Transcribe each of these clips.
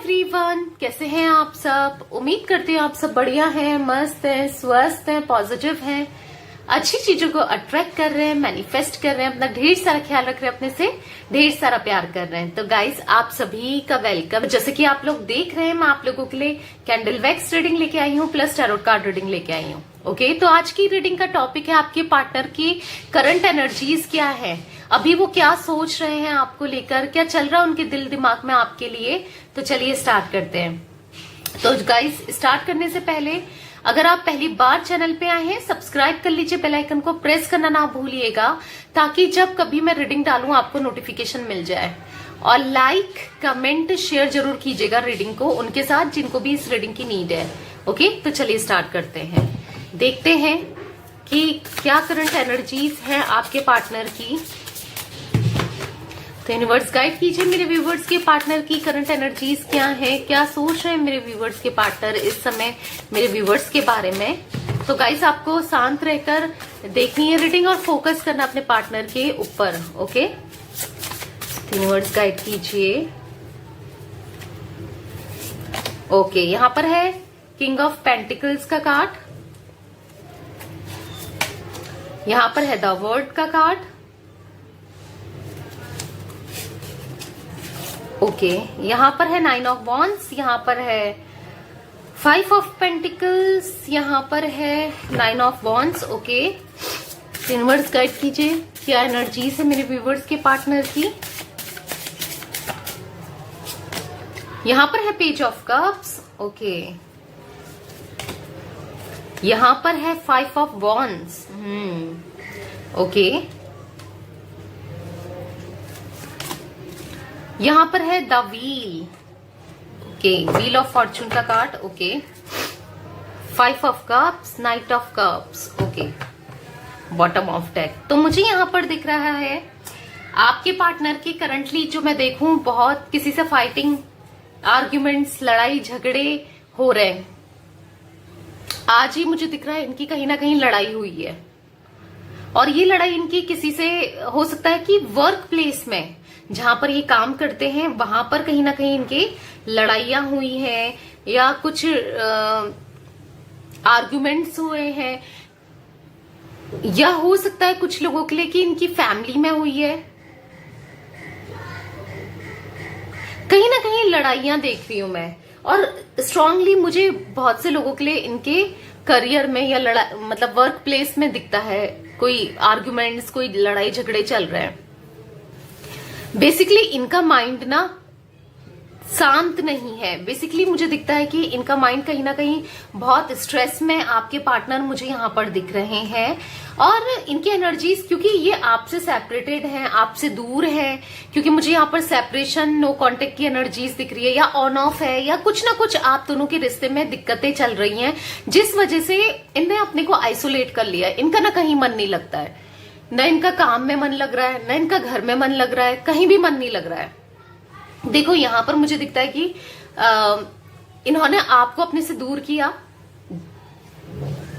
Everyone, कैसे हैं आप सब। उम्मीद करती हूँ आप सब बढ़िया हैं, मस्त हैं, स्वस्थ हैं, पॉजिटिव हैं, अच्छी चीजों को अट्रैक्ट कर रहे हैं, मैनिफेस्ट कर रहे हैं, अपना ढेर सारा ख्याल रख रहे हैं, अपने से ढेर सारा प्यार कर रहे हैं। तो गाइस, आप सभी का वेलकम। जैसे कि आप लोग देख रहे हैं, मैं आप लोगों के लिए कैंडल वैक्स रीडिंग लेके आई हूँ प्लस टैरोट कार्ड रीडिंग लेके आई हूँ। ओके, तो आज की रीडिंग का टॉपिक है आपके पार्टनर की करंट एनर्जीज क्या है, अभी वो क्या सोच रहे हैं आपको लेकर, क्या चल रहा है उनके दिल दिमाग में आपके लिए। तो चलिए स्टार्ट करते हैं। तो गाइस, स्टार्ट करने से पहले अगर आप पहली बार चैनल पे आए हैं, सब्सक्राइब कर लीजिए, बेल आइकन को प्रेस करना ना भूलिएगा, ताकि जब कभी मैं रीडिंग डालूं आपको नोटिफिकेशन मिल जाए। और लाइक, कमेंट, शेयर जरूर कीजिएगा रीडिंग को उनके साथ जिनको भी इस रीडिंग की नीड है। ओके, तो चलिए स्टार्ट करते हैं। देखते हैं कि क्या करंट एनर्जीज है आपके पार्टनर की। तो यूनिवर्स गाइड कीजिए मेरे व्यूवर्स के पार्टनर की करंट एनर्जीज क्या है, क्या सोच रहे हैं मेरे व्यूवर्स के पार्टनर इस समय मेरे व्यूवर्स के बारे में। तो गाइस, आपको शांत रहकर देखनी है रीडिंग और फोकस करना अपने पार्टनर के ऊपर। ओके, यूनिवर्स गाइड कीजिए। ओके, यहां पर है किंग ऑफ पेंटिकल्स का कार्ड, यहां पर है द वर्ल्ड का कार्ड। ओके, यहां पर है 9 ऑफ वॉन्ड्स, यहां पर है 5 ऑफ पेंटिकल्स, यहां पर है 9 of wands. Okay, universe guide कीजिए क्या एनर्जीज है मेरे व्यूवर्स के पार्टनर की। यहां पर है पेज ऑफ कप्स। ओके, यहां पर है 5 ऑफ वॉन्ड्स। ओके, यहां पर है the wheel. Okay, wheel of fortune का card. Okay, 5 of cups, knight of cups. Okay, bottom of deck. तो मुझे यहां पर दिख रहा है आपके पार्टनर की करंटली जो मैं देखूं, बहुत किसी से फाइटिंग, आर्ग्यूमेंट्स, लड़ाई झगड़े हो रहे हैं। आज ही मुझे दिख रहा है इनकी कहीं ना कहीं लड़ाई हुई है, और ये लड़ाई इनकी किसी से हो सकता है कि वर्क प्लेस में जहां पर ये काम करते हैं वहां पर कहीं ना कहीं इनके लड़ाइयां हुई हैं, या कुछ आर्गुमेंट्स हुए हैं, या हो सकता है कुछ लोगों के लिए कि इनकी फैमिली में हुई है। कहीं ना कहीं लड़ाइयां देख रही हूं मैं, और स्ट्रांगली मुझे बहुत से लोगों के लिए इनके करियर में या मतलब वर्क प्लेस में दिखता है कोई आर्गुमेंट्स, कोई लड़ाई झगड़े चल रहे हैं। बेसिकली इनका माइंड ना शांत नहीं है। बेसिकली मुझे दिखता है कि इनका माइंड कहीं ना कहीं बहुत स्ट्रेस में आपके पार्टनर मुझे यहाँ पर दिख रहे हैं। और इनकी एनर्जीज, क्योंकि ये आपसे सेपरेटेड हैं, आपसे दूर हैं, क्योंकि मुझे यहाँ पर सेपरेशन, नो कांटेक्ट की एनर्जीज दिख रही है, या ऑन ऑफ है, या कुछ ना कुछ आप दोनों के रिश्ते में दिक्कतें चल रही हैं, जिस वजह से इनने अपने को आइसोलेट कर लिया है। इनका ना कहीं मन नहीं लगता है, न इनका काम में मन लग रहा है, न इनका घर में मन लग रहा है, कहीं भी मन नहीं लग रहा है। देखो, यहां पर मुझे दिखता है कि इन्होंने आपको अपने से दूर किया।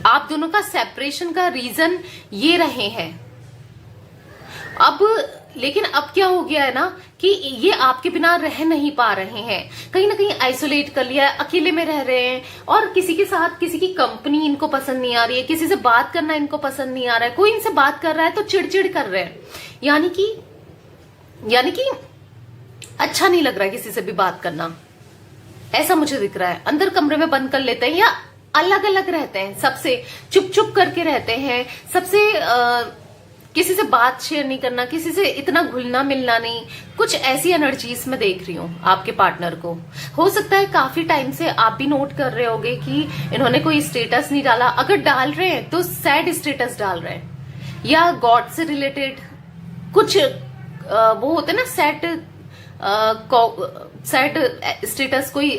आप दोनों का सेपरेशन का रीजन ये रहे हैं। अब लेकिन अब क्या हो गया है ना कि ये आपके बिना रह नहीं पा रहे हैं, कहीं ना कहीं आइसोलेट कर लिया है, अकेले में रह रहे हैं, और किसी के साथ किसी की कंपनी इनको पसंद नहीं आ रही है, किसी से बात करना इनको पसंद नहीं आ रहा है। कोई इनसे बात कर रहा है तो चिड़चिड़ कर रहे हैं, यानी कि अच्छा नहीं लग रहा है किसी से भी बात करना, ऐसा मुझे दिख रहा है। अंदर कमरे में बंद कर लेते हैं, या अलग अलग रहते हैं, सबसे चुप चुप करके रहते हैं, सबसे किसी से बात शेयर नहीं करना, किसी से इतना घुलना मिलना नहीं। कुछ ऐसी एनर्जीज में देख रही हूं आपके पार्टनर को। हो सकता है काफी टाइम से आप भी नोट कर रहे होगे कि इन्होंने कोई स्टेटस नहीं डाला, अगर डाल रहे हैं तो सैड स्टेटस डाल रहे हैं, या गॉड से रिलेटेड कुछ वो होते ना सैड स्टेटस, कोई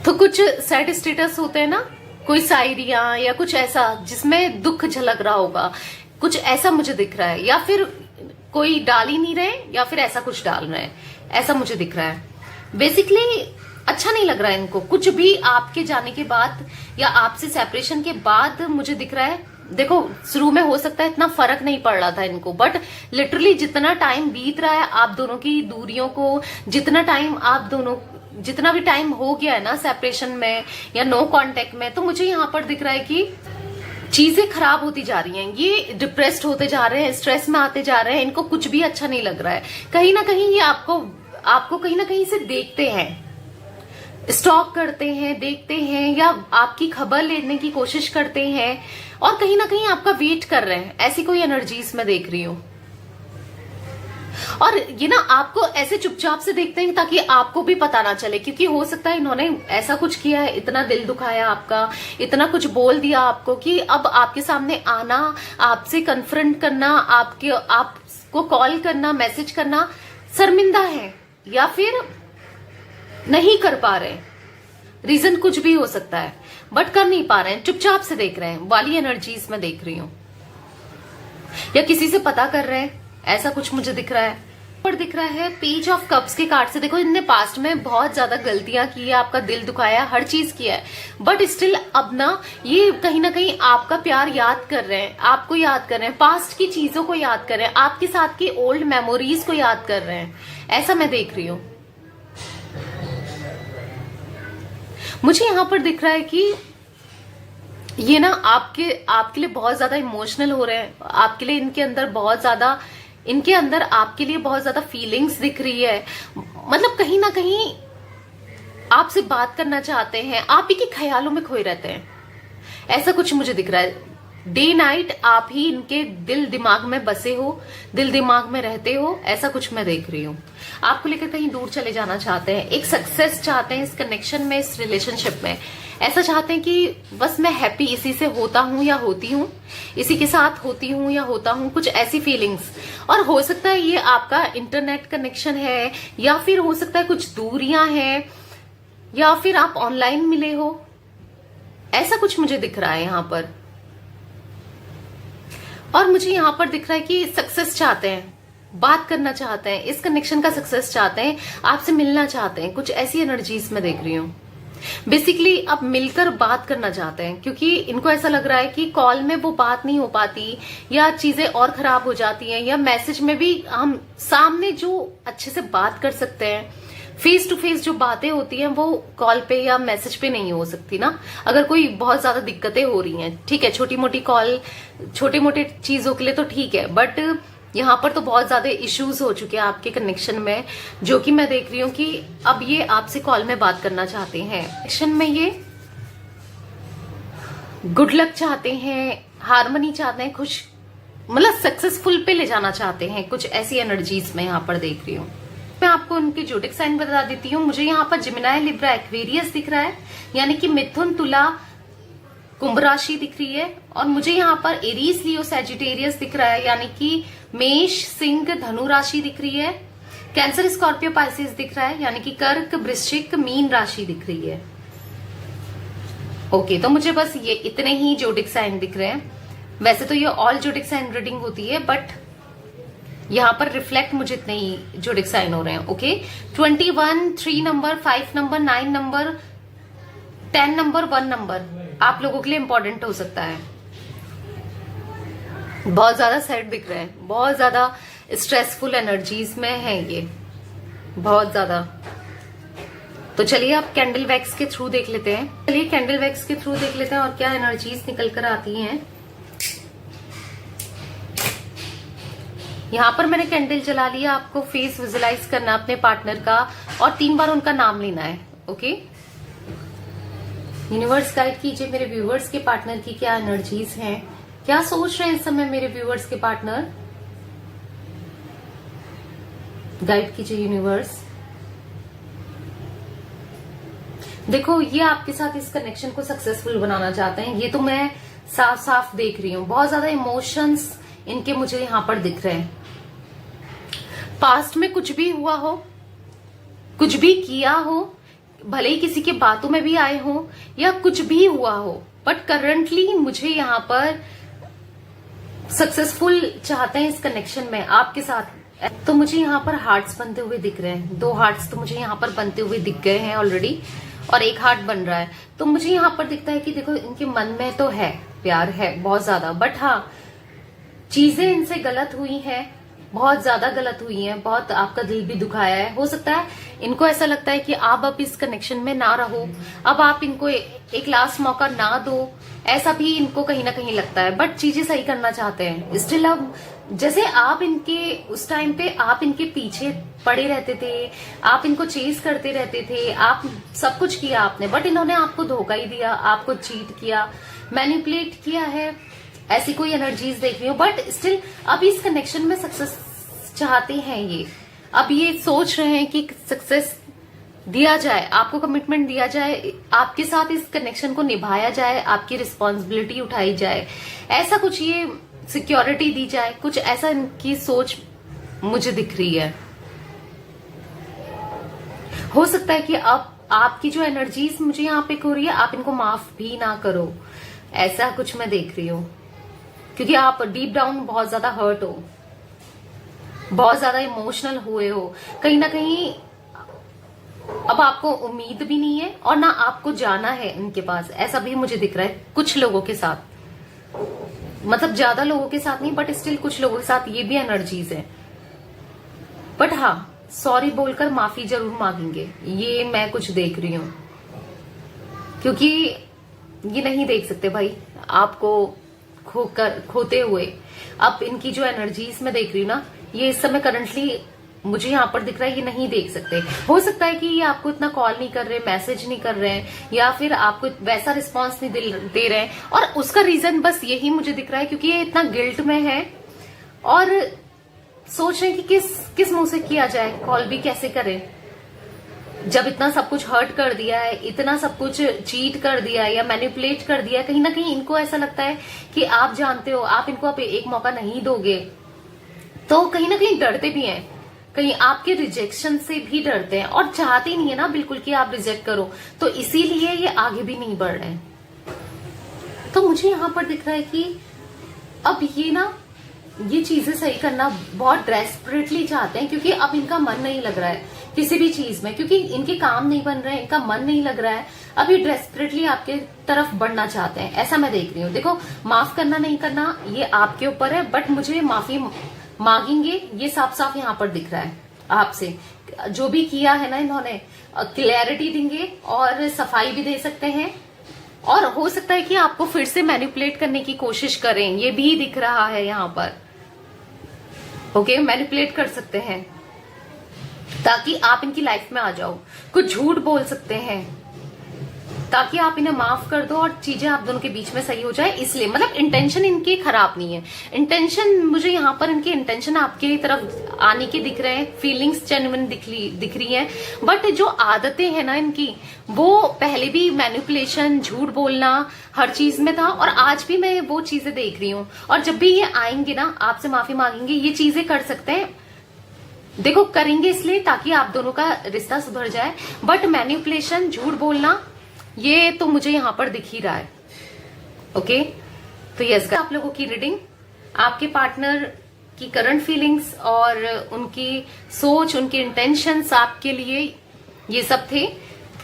तो कुछ सैड स्टेटस होते हैं ना, कोई शायरियां या कुछ ऐसा जिसमें दुख झलक रहा होगा, कुछ ऐसा मुझे दिख रहा है। या फिर कोई डाल ही नहीं रहे, या फिर ऐसा कुछ डाल रहे हैं, ऐसा मुझे दिख रहा है। बेसिकली अच्छा नहीं लग रहा है इनको कुछ भी। आपके जाने के बाद या आपसे सेपरेशन के बाद मुझे दिख रहा है देखो शुरू में हो सकता है इतना फर्क नहीं पड़ रहा था इनको, बट लिटरली जितना टाइम बीत रहा है आप दोनों की दूरियों को, जितना भी टाइम हो गया है ना सेपरेशन में या नो कांटेक्ट में, तो मुझे यहाँ पर दिख रहा है कि चीजें खराब होती जा रही हैं। ये डिप्रेस्ड होते जा रहे हैं, स्ट्रेस में आते जा रहे हैं, इनको कुछ भी अच्छा नहीं लग रहा है। कहीं ना कहीं ये आपको कहीं ना कहीं से देखते हैं, स्टॉक करते हैं, देखते हैं, या आपकी खबर लेने की कोशिश करते हैं, और कहीं ना कहीं आपका वेट कर रहे हैं। ऐसी कोई एनर्जीज मैं देख रही हूं। और ये ना आपको ऐसे चुपचाप से देखते हैं ताकि आपको भी पता ना चले, क्योंकि हो सकता है इन्होंने ऐसा कुछ किया है, इतना दिल दुखाया आपका, इतना कुछ बोल दिया आपको कि अब आपके सामने आना, आपसे कन्फ्रंट करना, आपको कॉल करना, मैसेज करना शर्मिंदा है, या फिर नहीं कर पा रहे। रीजन कुछ भी हो सकता है, बट कर नहीं पा रहे हैं, चुपचाप से देख रहे हैं वाली एनर्जीज में देख रही हूं, या किसी से पता कर रहे हैं, ऐसा कुछ मुझे दिख रहा है। और दिख रहा है पेज ऑफ कप्स के कार्ड से। देखो इनने पास्ट में बहुत ज्यादा गलतियां की है, आपका दिल दुखाया, हर चीज किया है, बट स्टिल अब ना ये कहीं ना कहीं आपका प्यार याद कर रहे हैं, आपको याद कर रहे हैं, पास्ट की चीजों को याद कर रहे हैं, आपके साथ की ओल्ड मेमोरीज को याद कर रहे हैं, ऐसा मैं देख रही हूं। मुझे यहां पर दिख रहा है कि ये ना आपके लिए बहुत ज्यादा इमोशनल हो रहे हैं, आपके लिए इनके अंदर आपके लिए बहुत ज्यादा फीलिंग्स दिख रही है। मतलब कहीं ना कहीं आपसे बात करना चाहते हैं, आप ही के ख्यालों में खोए रहते हैं, ऐसा कुछ मुझे दिख रहा है। डे नाइट आप ही इनके दिल दिमाग में बसे हो, दिल दिमाग में रहते हो, ऐसा कुछ मैं देख रही हूं। आपको लेकर कहीं दूर चले जाना चाहते हैं, एक सक्सेस चाहते हैं इस कनेक्शन में, इस रिलेशनशिप में। ऐसा चाहते हैं कि बस मैं हैप्पी इसी से होता हूं या होती हूं, इसी के साथ होती हूं या होता हूं, कुछ ऐसी फीलिंग्स। और हो सकता है ये आपका इंटरनेट कनेक्शन है, या फिर हो सकता है कुछ दूरियां हैं, या फिर आप ऑनलाइन मिले हो, ऐसा कुछ मुझे दिख रहा है यहां पर। और मुझे यहां पर दिख रहा है कि सक्सेस चाहते हैं, बात करना चाहते हैं, इस कनेक्शन का सक्सेस चाहते हैं, आपसे मिलना चाहते हैं, कुछ ऐसी एनर्जीज में देख रही हूं। बेसिकली आप मिलकर बात करना चाहते हैं, क्योंकि इनको ऐसा लग रहा है कि कॉल में वो बात नहीं हो पाती, या चीजें और खराब हो जाती हैं, या मैसेज में भी हम सामने जो अच्छे से बात कर सकते हैं, फेस टू फेस जो बातें होती हैं वो कॉल पे या मैसेज पे नहीं हो सकती ना। अगर कोई बहुत ज्यादा दिक्कतें हो रही हैं, ठीक है, छोटी मोटी कॉल, छोटे मोटे चीजों के लिए तो ठीक है, बट यहाँ पर तो बहुत ज्यादा इश्यूज हो चुके हैं आपके कनेक्शन में, जो कि मैं देख रही हूँ कि अब ये आपसे कॉल में बात करना चाहते हैं। कनेक्शन में ये गुड लक चाहते हैं, हार्मनी चाहते हैं, खुश मतलब सक्सेसफुल पे ले जाना चाहते हैं, कुछ ऐसी एनर्जीज में यहाँ पर देख रही हूँ। मैं आपको उनके जोडिक साइन बता देती हूँ। मुझे यहाँ पर जिमिनाई, लिब्रा, एक्वेरियस दिख रहा है, यानी कि मिथुन, तुला, कुंभ राशि दिख रही है। और मुझे यहाँ पर एरीज, लियो, सैजिटेरियस दिख रहा है, यानी कि मेष, सिंह, धनु राशि दिख रही है। कैंसर, स्कॉर्पियो, पाइसेस दिख रहा है, यानी कि कर्क, वृश्चिक, मीन राशि दिख रही है। ओके, तो मुझे बस ये इतने ही जोडिक साइन दिख रहे हैं। वैसे तो ये ऑल जोडिक साइन रीडिंग होती है, बट यहाँ पर रिफ्लेक्ट मुझे इतने ही जोडिक साइन हो रहे हैं। Okay, 21, 3 number, 5 number, 9 number, 10 number, 1 number आप लोगों के लिए इंपॉर्टेंट हो सकता है। बहुत ज्यादा सैड दिख रहे हैं, बहुत ज्यादा स्ट्रेसफुल एनर्जीज में है ये, बहुत ज्यादा। तो चलिए आप कैंडल वैक्स के थ्रू देख लेते हैं। चलिए कैंडल वैक्स के थ्रू देख लेते हैं और क्या एनर्जीज निकल कर आती हैं। यहाँ पर मैंने कैंडल जला लिया। आपको फेस विजुलाइज करना अपने पार्टनर का और 3 बार उनका नाम लेना है। ओके, यूनिवर्स गाइड कीजिए मेरे व्यूअर्स के पार्टनर की क्या एनर्जीज हैं, क्या सोच रहे हैं इस समय मेरे व्यूअर्स के पार्टनर। गाइड कीजिए यूनिवर्स। देखो ये आपके साथ इस कनेक्शन को सक्सेसफुल बनाना चाहते हैं, ये तो मैं साफ साफ देख रही हूँ। बहुत ज्यादा इमोशंस इनके मुझे यहां पर दिख रहे हैं। पास्ट में कुछ भी हुआ हो, कुछ भी किया हो, भले ही किसी के बातों में भी आए हो या कुछ भी हुआ हो, बट करंटली मुझे यहाँ पर सक्सेसफुल चाहते हैं इस कनेक्शन में आपके साथ। तो मुझे यहाँ पर हार्ट्स बनते हुए दिख रहे हैं, 2 हार्ट्स तो मुझे यहाँ पर बनते हुए दिख गए हैं ऑलरेडी, और 1 हार्ट बन रहा है। तो मुझे यहाँ पर दिखता है कि देखो इनके मन में तो है प्यार है बहुत ज्यादा, बट हाँ चीजें इनसे गलत हुई हैं, बहुत ज्यादा गलत हुई हैं, बहुत आपका दिल भी दुखाया है। हो सकता है इनको ऐसा लगता है कि आप अब इस कनेक्शन में ना रहो, अब आप इनको एक लास्ट मौका ना दो, ऐसा भी इनको कहीं ना कहीं लगता है, बट चीजें सही करना चाहते हैं स्टिल। अब जैसे आप इनके उस टाइम पे आप इनके पीछे पड़े रहते थे, आप इनको चेज करते रहते थे, आप सब कुछ किया आपने, बट इन्होंने आपको धोखा ही दिया, आपको चीट किया, मैनिपुलेट किया है, ऐसी कोई एनर्जीज देख रही हूँ। बट स्टिल अब इस कनेक्शन में सक्सेस चाहते हैं ये, अब ये सोच रहे हैं कि सक्सेस दिया जाए, आपको कमिटमेंट दिया जाए, आपके साथ इस कनेक्शन को निभाया जाए, आपकी रिस्पॉन्सिबिलिटी उठाई जाए, ऐसा कुछ ये सिक्योरिटी दी जाए, कुछ ऐसा इनकी सोच मुझे दिख रही है। हो सकता है कि अब आपकी जो एनर्जीज मुझे यहाँ पे हो रही है, आप इनको माफ भी ना करो, ऐसा कुछ मैं देख रही हूँ, क्योंकि आप डीप डाउन बहुत ज्यादा हर्ट हो, बहुत ज्यादा इमोशनल हुए हो, कहीं ना कहीं अब आपको उम्मीद भी नहीं है और ना आपको जाना है इनके पास, ऐसा भी मुझे दिख रहा है कुछ लोगों के साथ, मतलब ज्यादा लोगों के साथ नहीं, बट स्टिल कुछ लोगों के साथ ये भी एनर्जीज है। बट हाँ सॉरी बोलकर माफी जरूर मांगेंगे, ये मैं कुछ देख रही हूं, क्योंकि ये नहीं देख सकते भाई आपको खोते हुए। अब इनकी जो एनर्जीज मैं देख रही हूँ ना, ये इस समय करंटली मुझे यहाँ पर दिख रहा है, ये नहीं देख सकते। हो सकता है कि ये आपको इतना कॉल नहीं कर रहे, मैसेज नहीं कर रहे हैं, या फिर आपको वैसा रिस्पांस नहीं दे रहे हैं, और उसका रीजन बस यही मुझे दिख रहा है क्योंकि ये इतना गिल्ट में है और सोच रहे हैं कि किस मुंह से किया जाए, कॉल भी कैसे करें, जब इतना सब कुछ हर्ट कर दिया है, इतना सब कुछ चीट कर दिया है या मैनिपुलेट कर दिया है। कहीं ना कहीं इनको ऐसा लगता है कि आप जानते हो आप इनको अब एक मौका नहीं दोगे, तो कहीं ना कहीं डरते भी हैं, कहीं आपके रिजेक्शन से भी डरते हैं और चाहते नहीं है ना बिल्कुल कि आप रिजेक्ट करो, तो इसीलिए ये आगे भी नहीं बढ़ रहे हैं। तो मुझे यहाँ पर दिख रहा है कि अब ये ना ये चीजें सही करना बहुत डेस्परेटली चाहते हैं, क्योंकि अब इनका मन नहीं लग रहा है किसी भी चीज में, क्योंकि इनके काम नहीं बन रहे हैं, इनका मन नहीं लग रहा है, अब ये डेस्परेटली आपके तरफ बढ़ना चाहते हैं, ऐसा मैं देख रही हूँ। देखो माफ करना नहीं करना ये आपके ऊपर है, बट मुझे माफी मांगेंगे ये साफ साफ यहाँ पर दिख रहा है आपसे। जो भी किया है ना इन्होंने, क्लैरिटी देंगे और सफाई भी दे सकते हैं, और हो सकता है कि आपको फिर से मैनिपुलेट करने की कोशिश करें, ये भी दिख रहा है यहाँ पर। ओके, मैनिपुलेट कर सकते हैं ताकि आप इनकी लाइफ में आ जाओ, कुछ झूठ बोल सकते हैं ताकि आप इन्हें माफ कर दो और चीजें आप दोनों के बीच में सही हो जाए, इसलिए मतलब इंटेंशन इनकी खराब नहीं है। इंटेंशन मुझे यहाँ पर इनके इंटेंशन आपके तरफ आने के दिख रहे हैं, फीलिंग्स जेन्युइन दिख रही हैं, बट जो आदतें हैं ना इनकी, वो पहले भी मैनिपुलेशन झूठ बोलना हर चीज में था, और आज भी मैं वो चीजें देख रही हूँ। और जब भी ये आएंगे ना आपसे माफी मांगेंगे, ये चीजें कर सकते हैं, देखो करेंगे इसलिए ताकि आप दोनों का रिश्ता सुधर जाए, बट मैनिपुलेशन झूठ बोलना ये तो मुझे यहाँ पर दिख ही रहा है। ओके, तो यस आप लोगों की रीडिंग आपके पार्टनर की करंट फीलिंग्स और उनकी सोच, उनके इंटेंशंस आपके लिए ये सब थे।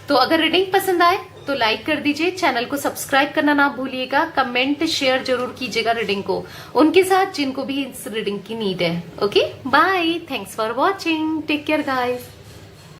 तो अगर रीडिंग पसंद आए तो लाइक कर दीजिए, चैनल को सब्सक्राइब करना ना भूलिएगा, कमेंट शेयर जरूर कीजिएगा रीडिंग को उनके साथ जिनको भी इस रीडिंग की नीड है। Okay bye, thanks for watching, take care guys.